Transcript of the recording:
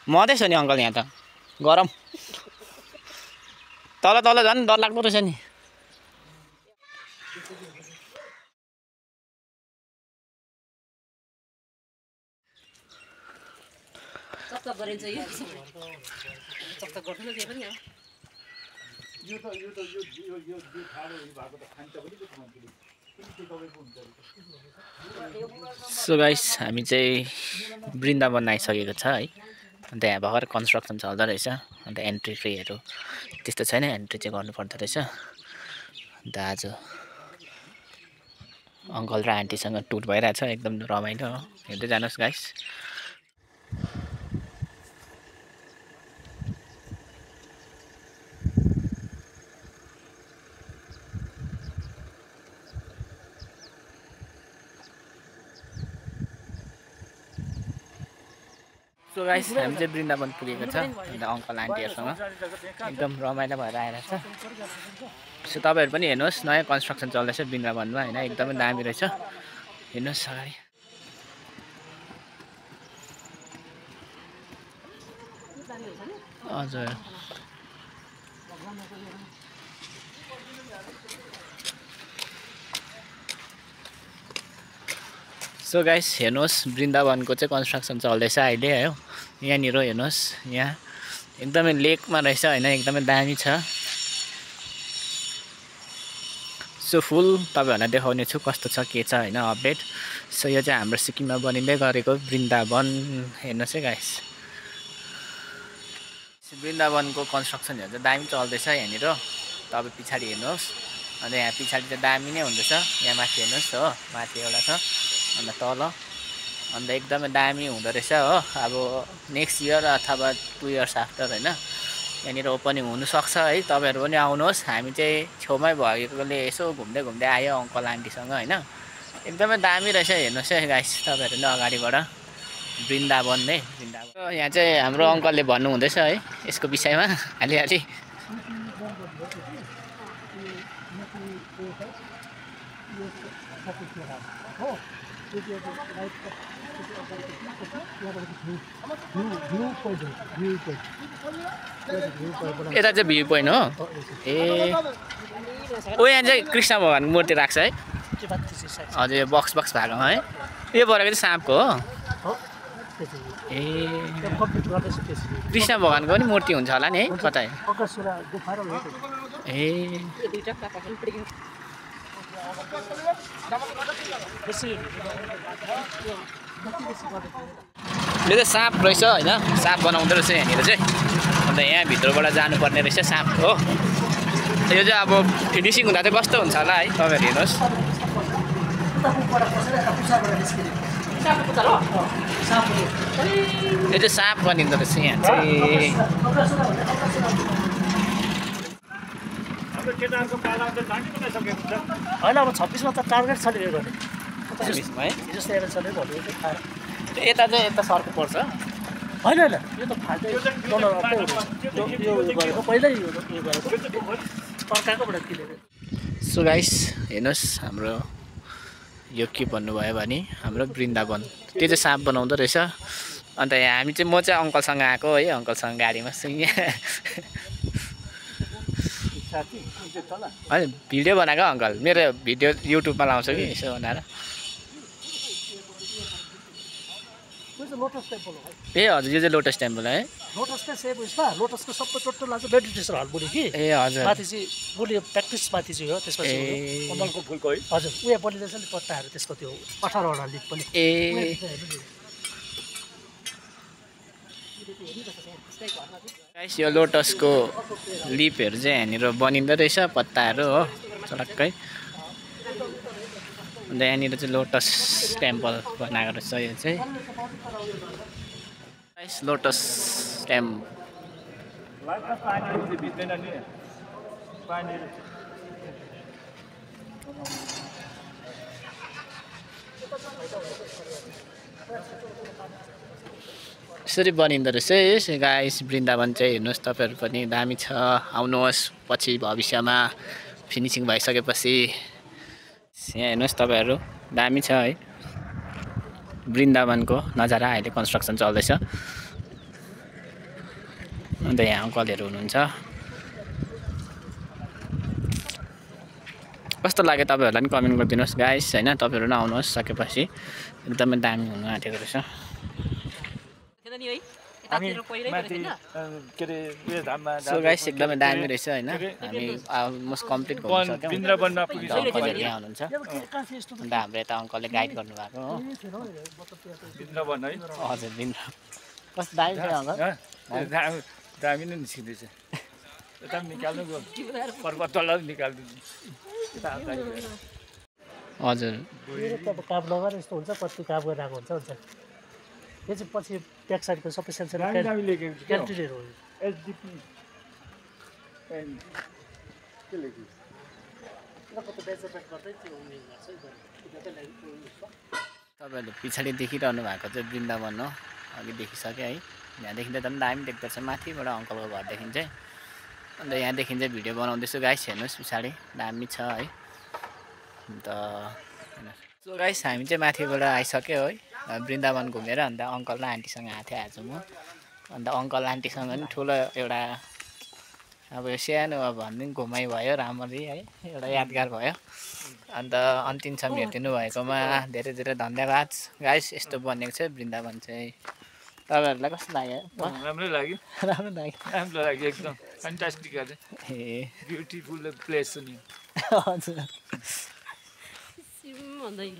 मधेस हो नि अङ्कल यहाँ त गरम तल तल झन् डर लाग्दो रहेछ नि चक्चक गरिन्छ यो चक्चक गर्नु न जे पनि हो सो गाइस हामी चाहिँ वृन्दावन आइसकेको छ है अन्त यहाँ भर्खर कन्स्ट्रक्सन चल्दो रहेछ अन्त एन्ट्री फीहरू त्यस्तो छैन एन्ट्री चाहिँ गर्नुपर्दो रहेछ अन्त आज अङ्कल र आन्टीसँग टुर भइरहेछ एकदम रमाइलो हो हेर्दै जानुहोस् गाइस सो गाइस हामी चाहिँ वृन्दावन पुगेको छ अन्त अङ्कल आन्टीहरूसँग एकदम रमाइलो भएर आइरहेछ सो तपाईँहरू पनि हेर्नुहोस् नयाँ कन्स्ट्रक्सन चल्दैछ वृन्दावनमा होइन एकदमै दामी रहेछ हेर्नुहोस् अगाडि हजुर सो गाइस हेर्नुहोस् वृन्दावनको चाहिँ कन्स्ट्रक्सन चल्दैछ अहिले है यहाँनिर हेर्नुहोस् यहाँ एकदमै लेकमा रहेछ होइन एकदमै दामी छ सो फुल तपाईँहरूलाई देखाउने छु कस्तो छ के छ होइन अपडेट सो यो चाहिँ हाम्रो सिक्किममा बनिँदै गरेको वृन्दावन हेर्नुहोस् है गाइस वृन्दावनको कन्स्ट्रक्सनहरू चाहिँ दामी चल्दैछ यहाँनिर तपाईँ पछाडि हेर्नुहोस् अन्त यहाँ पछाडि चाहिँ दामी नै हुँदैछ यहाँ माथि हेर्नुहोस् हो माथि एउटा छ अन्त तल अन्त एकदमै दामी हुँदो रहेछ हो अब नेक्स्ट इयर अथवा 2 इयर्स आफ्टर होइन यहाँनिर ओपनिङ हुनसक्छ है तपाईँहरू पनि आउनुहोस् हामी चाहिँ छेउमै भएकोले यसो घुम्दै घुम्दै आयो अङ्कल आन्टीसँग होइन एकदमै दामी रहेछ हेर्नुहोस् है गाइस तपाईँहरू नै अगाडिबाट वृन्दावन नै वृन्दावन यहाँ चाहिँ हाम्रो अङ्कलले भन्नुहुँदैछ है यसको विषयमा अलिअलि यता चाहिँ भ्यू पोइन्ट हो ए ओ यहाँ चाहिँ कृष्ण भगवानको मूर्ति राख्छ है हजुर यो बक्स बक्स भागमा है यो भनेको चाहिँ साँपको हो ए कृष्ण भगवानको पनि मूर्ति हुन्छ होला नि है कतै ए यो चाहिँ साँप रहेछ होइन साँप बनाउँदो रहेछ यहाँनिर चाहिँ अन्त यहाँ भित्रबाट जानुपर्ने रहेछ साँप हो यो चाहिँ अब फिनिसिङ हुँदा चाहिँ कस्तो हुन्छ होला है तपाईँहरू हेर्नुहोस् यो चाहिँ साँप बनिँदो रहेछ यहाँ चाहिँ होइन अब 26 मा त टार्गेट छ नि यो गर्ने 26 मा है जस्तै एउटा चल्यो भने यता चाहिँ यता सर्को पर्छ होइन होइन यो त फाल्टै डलर अपै हुन्छ यो गरेको पहिल्यै यो गरेको अर्काकोबाट किनेर सो गाइस हेर्नुहोस् हाम्रो यो के भन्नुभयो भने हाम्रो वृन्दावन त्यो चाहिँ साँप बनाउँदो रहेछ अन्त यहाँ हामी चाहिँ म चाहिँ अङ्कलसँग आएको है अङ्कलसँग गाडीमा यहाँ होइन भिडियो बनाएको अङ्कल मेरो भिडियो युट्युबमा लाउँछ कि यसो बनाएर ए हजुर यो चाहिँ लोटस टेम्पल है लोटसकै सेप उयसमा लोटसको सबै टोटल आज मेडिटेसन हल बुढी कि ए हजुर माथि चाहिँ बुढी प्र्याक्टिस माथि चाहिँ हो त्यसपछि कमलको फुलको है हजुर उयो बनिँदैछ नि पत्ताहरू त्यसको त्यो 18वटा लिफ पनि ए गाइस यो लोटसको लिफहरू चाहिँ यहाँनिर बनिँदो रहेछ पत्ताहरू हो चटक्कै अन्त यहाँनिर चाहिँ लोटस टेम्पल बनाएको रहेछ यो चाहिँ गाइस लोटस टेम्पल यसरी बनिँदो रहेछ गाइस वृन्दावन चाहिँ हेर्नुहोस् तपाईँहरू पनि दामी छ आउनुहोस् पछि भविष्यमा फिनिसिङ भइसकेपछि यहाँ हेर्नुहोस् तपाईँहरू दामी छ है वृन्दावनको नजारा अहिले कन्स्ट्रक्सन चल्दैछ। अन्त यहाँ अङ्कलहरू हुनुहुन्छ। कस्तो लाग्यो तपाईँहरूलाई पनि कमेन्ट गरिदिनुहोस् गाइस होइन। तपाईँहरू पनि आउनुहोस् सकेपछि एकदमै दामी हुनु आँटेको रहेछ। सो गाइस एकदमै दामी रहेछ होइन। हामी अलमोस्ट कम्प्लिट गरिसक्यौँ। अङ्कलहरू यहाँ हुनुहुन्छ। अन्त हाम्रो यता अङ्कलले गाइड गर्नुभएको हो। हजुर वृन्दावन कस्तो दामी थियो अङ्कल? दामी नै निस्किँदैछ। यता पनि निकाल्नु गयो पर्वत तल निकालिदिनु। हजुर अब काप लगाएर यस्तो हुन्छ कति काप गरेर आएको हुन्छ हुन्छ यो चाहिँ पछि ब्याक साइडको सबै सेन्सर क्यान्टिनहरू हो। एसडिपी के लेख्यो तपाईँहरूले पछाडि देखिरहनु भएको चाहिँ वृन्दावन हो। अघि देखिसक्यो है। यहाँ देखिँदा त दामी देख्दछ माथिबाट अङ्कलको घरदेखि चाहिँ। अन्त यहाँदेखि चाहिँ भिडियो बनाउँदैछु गाइस हेर्नुहोस् पछाडि दामी छ है। अन्त सो गाइस हामी चाहिँ माथिबाट आइसक्यो है वृन्दावन घुमेर। अन्त अङ्कल र आन्टीसँग आएको थिएँ आज म। अन्त अङ्कल आन्टीसँग पनि ठुलो एउटा अब सानो अब भन्ने घुमाइ भयो राम्ररी है। एउटा यादगार भयो। अन्त अन्तिमसम्म हेरिदिनु भएकोमा धेरै धेरै धन्यवाद गाइस। यस्तो बनेको छ वृन्दावन चाहिँ। तपाईँहरूलाई कस्तो लाग्यो? राम्रै लाग्यो। राम्रो लाग्यो। राम्रो लाग्यो एकदम फ्यान्टास्टिक अरे। ए ब्युटिफुल प्लेस नि। हजुर सिम भन्दै